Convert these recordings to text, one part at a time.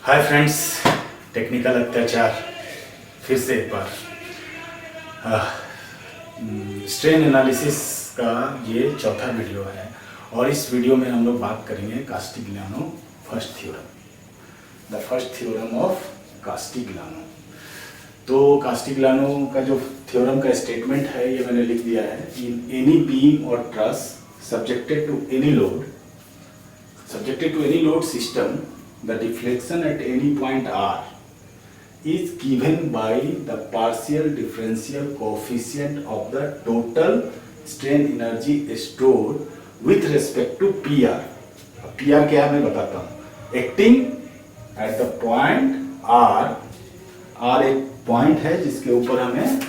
Hi friends, technical अत्याचार फिर से एक बार स्ट्रेन एनालिसिस का ये चौथा वीडियो है और इस वीडियो में हम लोग बात करेंगे Castigliano first theorem, the first theorem of Castigliano. तो कास्टिग्लियानो का जो थ्योरम का स्टेटमेंट है ये मैंने लिख दिया है। इन एनी बीम और truss subjected to any load system, the deflection at any point r is given by the partial differential coefficient of the total strain energy stored with respect to PR। PR क्या है मैं बताता हूँ। Acting at the point R एक point है जिसके ऊपर हमें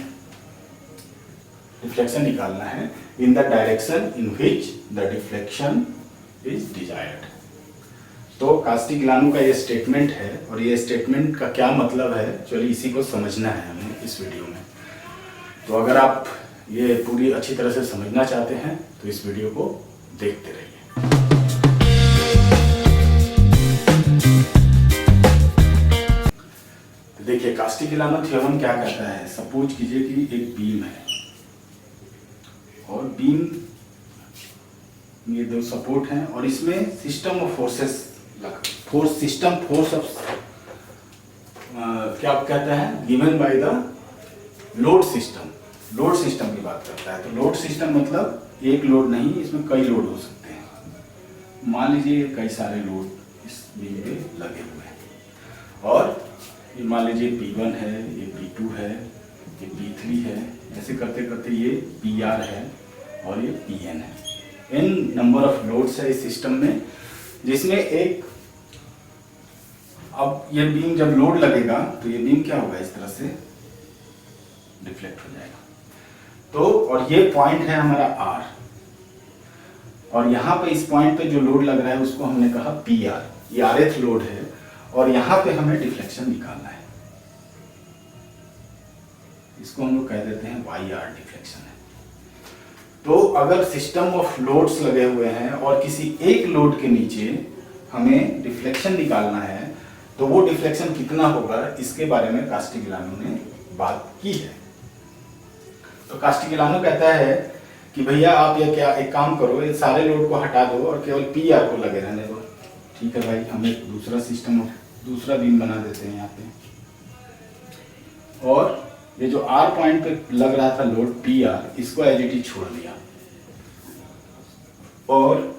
डिफ्लेक्शन निकालना है in the direction in which the deflection is desired. तो कास्टिग्लियानो का ये स्टेटमेंट है और ये स्टेटमेंट का क्या मतलब है, चलिए इसी को समझना है हमें इस वीडियो में। तो अगर आप ये पूरी अच्छी तरह से समझना चाहते हैं तो इस वीडियो को देखते रहिए। तो देखिए कास्टिग्लियानो थ्योरम क्या कहता है। सपोज कीजिए कि एक बीम है और बीम ये दो सपोर्ट हैं और इसमें system of forces force of क्या कहता है given by the load system की बात करता है। तो लोड सिस्टम मतलब एक लोड नहीं, इसमें कई लोड हो सकते हैं। मान लीजिए कई सारे लोड इस बीम पे लगे हुए हैं और ये मान लीजिए P1 है, ये P2 है, ये P3 है, ऐसे करते करते ये PR है और ये Pn है। n नंबर ऑफ लोड्स है इस सिस्टम में, जिसमें एक अब ये बीम जब लोड लगेगा तो ये बीम क्या होगा, इस तरह से डिफ्लेक्ट हो जाएगा। तो और ये पॉइंट है हमारा R और यहाँ पे इस पॉइंट पे जो लोड लग रहा है उसको हमने कहा PR, ये rth लोड है और यहाँ पे हमें डिफ्लेक्शन निकालना है। इसको हम लोग कह देते हैं YR डिफ्लेक्शन है। तो अगर सिस्टम ऑफ लोड्स लगे हुए हैं और किसी एक लोड के नीचे हमें डिफ्लेक्शन निकालना है तो वो डिफ्लेक्शन कितना होगा, इसके बारे में कास्टिग्लियानो ने बात की है। तो कास्टिग्लियानो कहता है कि भैया आप ये क्या एक काम करो, ये सारे लोड को हटा दो और केवल PR को लगे रहने दो। ठीक है भाई, हम एक दूसरा बीम बना देते हैं यहाँ पे और ये जो R पॉइंट पे लग रहा था लोड PR, इसको एज इट इज छोड़ दिया और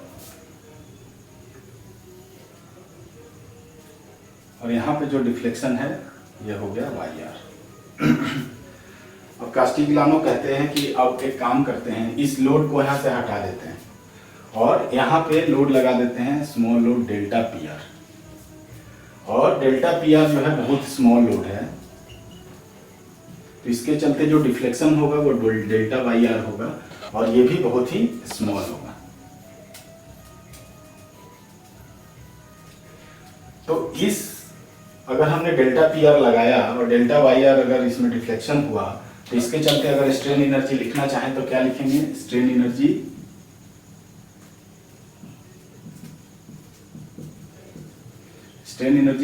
यहाँ पे जो डिफ्लेक्शन है ये हो गया YR। अब कास्टिग्लियानो कहते हैं कि अब एक काम करते हैं, इस लोड को यहाँ से हटा देते हैं और यहाँ पे लोड लगा देते हैं स्मॉल लोड डेल्टा PR। और डेल्टा PR जो है बहुत स्मॉल लोड है, तो इसके चलते जो डिफ्लेक्शन होगा वो डेल्टा YR होगा और ये भी बहुत ही स्मॉल होगा। तो इस अगर हमने डेल्टा PR लगाया और डेल्टा YR अगर इसमें डिफ्लेक्शन हुआ तो इसके चलते अगर स्ट्रेन एनर्जी लिखना चाहें तो क्या लिखेंगे, स्ट्रेन एनर्जी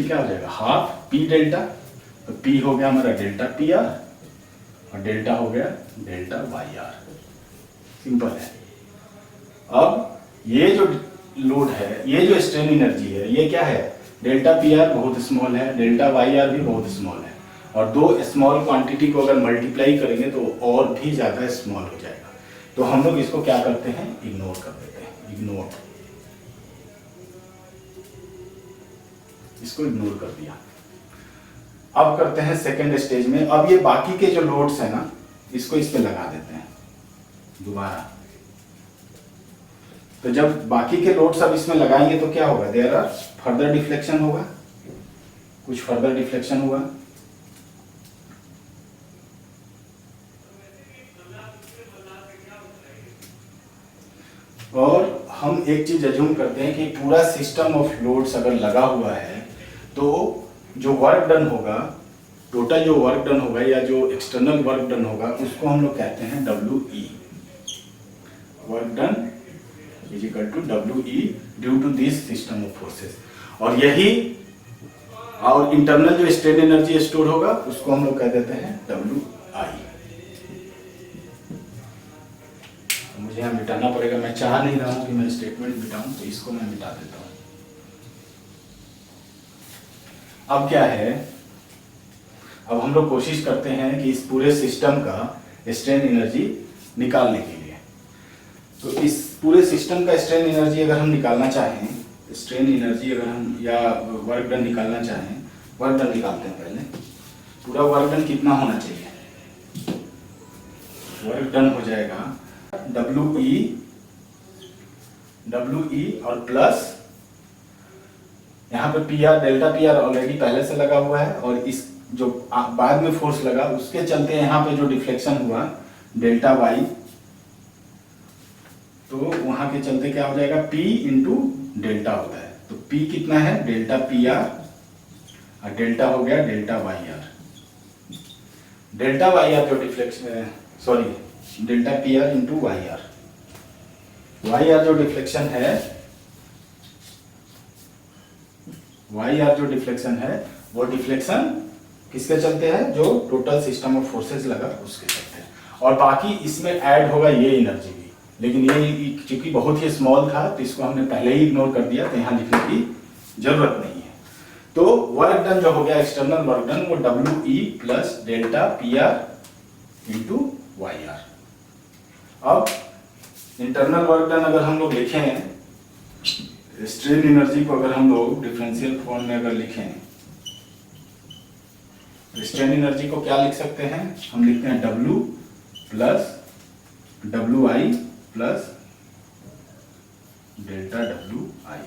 क्या हो जाएगा, हाफ P डेल्टा। तो P हो गया हमारा डेल्टा PR और डेल्टा हो गया डेल्टा YR। सिंपल है। अब ये जो लोड है, ये जो स्ट्रेन एनर्जी है, ये क्या है, डेल्टा PR बहुत स्मॉल है, डेल्टा YR भी बहुत स्मॉल है और दो स्मॉल क्वांटिटी को अगर मल्टीप्लाई करेंगे तो और भी ज़्यादा स्मॉल हो जाएगा। तो हम लोग इसको क्या करते हैं, इग्नोर कर देते हैं। इसको इग्नोर कर दिया। अब करते हैं सेकेंड स्टेज में। अब ये बाकी के जो लोड्स है ना, इसको इस पे लगा देते हैं दोबारा। तो जब बाकी के लोड्स अब इसमें लगाएंगे तो क्या होगा, देयर आर फर्दर डिफ्लेक्शन होगा, कुछ फर्दर डिफ्लेक्शन हुआ और हम एक चीज अज्यूम करते हैं कि पूरा सिस्टम ऑफ लोड्स अगर लगा हुआ है तो जो वर्क डन होगा, टोटल जो वर्क डन होगा या जो एक्सटर्नल वर्क डन होगा, उसको हम लोग कहते हैं WE, work done is equal to WE due to this system of forces. और यही और इंटरनल जो स्ट्रेन एनर्जी स्टोर होगा उसको हम लोग कह देते हैं WI। मुझे यहाँ मिटाना पड़ेगा, मैं चाह नहीं रहा हूं कि मैं स्टेटमेंट मिटाऊं, तो इसको मैं मिटा देता हूं। अब क्या है, अब हम लोग कोशिश करते हैं कि इस पूरे सिस्टम का स्ट्रेन एनर्जी निकालने के लिए। तो इस पूरे सिस्टम का स्ट्रेन एनर्जी अगर हम निकालना चाहें, स्ट्रेन एनर्जी अगर हम या वर्क डन निकालना चाहें, वर्क डन निकालते हैं पहले। पूरा वर्क डन कितना होना चाहिए? वर्क डन हो जाएगा WE और प्लस यहाँ पे PR, डेल्टा PR ऑलरेडी पहले से लगा हुआ है, और इस जो बाद में फोर्स लगा उसके चलते यहाँ पे जो डिफ्लेक्शन हुआ डेल्टा Y, तो वहां के चलते क्या हो जाएगा, P इंटू डेल्टा होता है। तो P कितना है, डेल्टा PR, और डेल्टा हो गया डेल्टा YR। डेल्टा YR जो deflection, sorry delta PR into YR। YR जो डिफ्लेक्शन है, YR जो डिफ्लेक्शन है वो डिफ्लेक्शन किसके चलते है, जो टोटल सिस्टम ऑफ फोर्सेस लगा उसके चलते हैं। और बाकी इसमें ऐड होगा ये एनर्जी भी, लेकिन ये चूंकि बहुत ही स्मॉल था तो इसको हमने पहले ही इग्नोर कर दिया, तो यहाँ लिखने की जरूरत नहीं है। तो वर्क डन जो हो गया एक्सटर्नल वर्क डन, वो WE plus delta PR into YR। अब इंटरनल वर्क डन अगर हम लोग लिखें, स्ट्रेन एनर्जी को अगर हम लोग डिफरेंशियल फॉर्म में अगर लिखें, स्ट्रेन एनर्जी को क्या लिख सकते हैं, हम लिखते हैं W plus WI plus delta WI।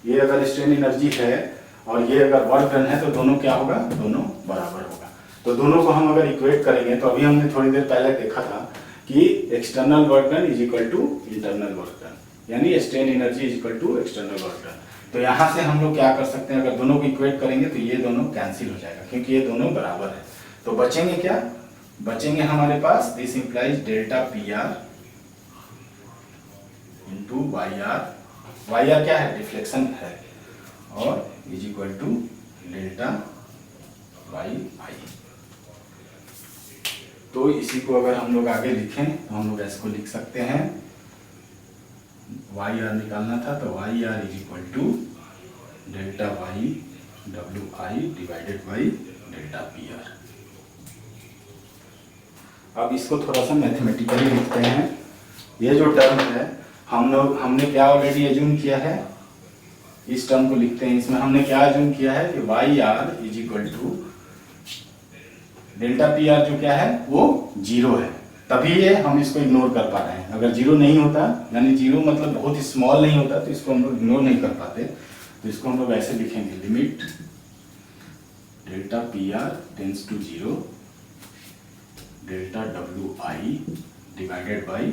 ये अगर स्ट्रेन एनर्जी है और ये अगर वर्क डन है तो दोनों क्या होगा, दोनों बराबर होगा। तो दोनों को हम अगर इक्वेट करेंगे, तो अभी हमने थोड़ी देर पहले देखा था कि external work done is equal to internal work done, यानी strain energy is equal to external work done. तो यहाँ से हम लोग क्या कर सकते हैं, अगर दोनों को इक्वेट करेंगे तो ये दोनों कैंसिल हो जाएगा, क्योंकि ये दोनों बराबर है। तो बचेंगे क्या, बचेंगे हमारे पास this implies delta PR into YR। YR क्या है, डिफ्लेक्शन है, और is equal to delta YI। तो इसी को अगर हम लोग आगे लिखें तो हम लोग इसको लिख सकते हैं, YR निकालना था तो YR is equal to delta Y WI divided by delta PR। अब इसको थोड़ा सा मैथमेटिकली लिखते हैं। ये जो टर्म है हमने क्या ऑलरेडी एज्यूम किया है, इस टर्म को लिखते हैं। इसमें हमने क्या एज्यूम किया है कि YR is equal to delta PR जो क्या है वो 0 है, तभी ये हम इसको इग्नोर कर पा रहे हैं। अगर 0 नहीं होता, यानी 0 मतलब बहुत ही स्मॉल नहीं होता, तो इसको हम लोग इग्नोर नहीं कर पाते। तो इसको हम लोग ऐसे लिखेंगे, limit delta PR tends to 0 delta WI divided by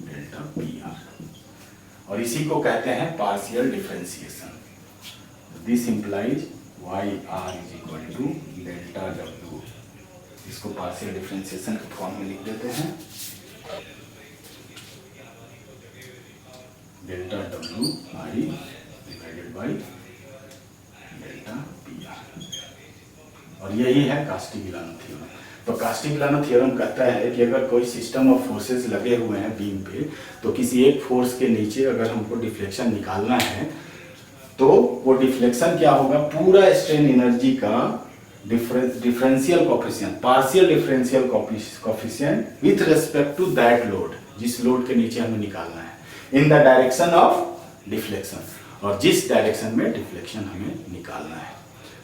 delta PR, और इसी को कहते हैं partial differentiation. This implies YR is equal to delta W, इसको पार्शियल डिफरेंशिएशन के फॉर्म में लिख देते हैं, delta WI divided by delta PR, और यही है कास्टिग्लिआनो थ्योरम। तो कास्टिग्लिआनो थ्योरम कहता है कि अगर कोई सिस्टम ऑफ फोर्सेस लगे हुए हैं बीम पे, तो किसी एक फोर्स के नीचे अगर हमको डिफ्लेक्शन निकालना है, तो वो डिफ्लेक्शन क्या होगा, पूरा स्ट्रेन एनर्जी का differential coefficient, partial differential coefficient with respect to that load, जिस लोड के नीचे हमें निकालना है, in the direction of deflection, और जिस डायरेक्शन में डिफ्लेक्शन हमें निकालना है।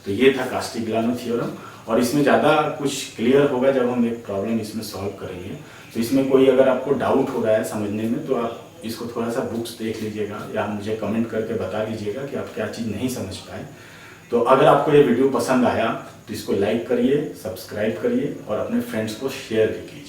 तो ये था कास्टिग्लिआनो थ्योरम, और इसमें ज़्यादा कुछ क्लियर होगा जब हम एक प्रॉब्लम इसमें सॉल्व करेंगे। तो इसमें कोई अगर आपको डाउट हो रहा है समझने में, तो आप इसको थोड़ा सा बुक्स देख लीजिएगा, या मुझे कमेंट करके बता दीजिएगा कि आप क्या चीज़ नहीं समझ पाए। तो अगर आपको ये वीडियो पसंद आया तो इसको लाइक करिए, सब्सक्राइब करिए, और अपने फ्रेंड्स को शेयर भी कीजिए।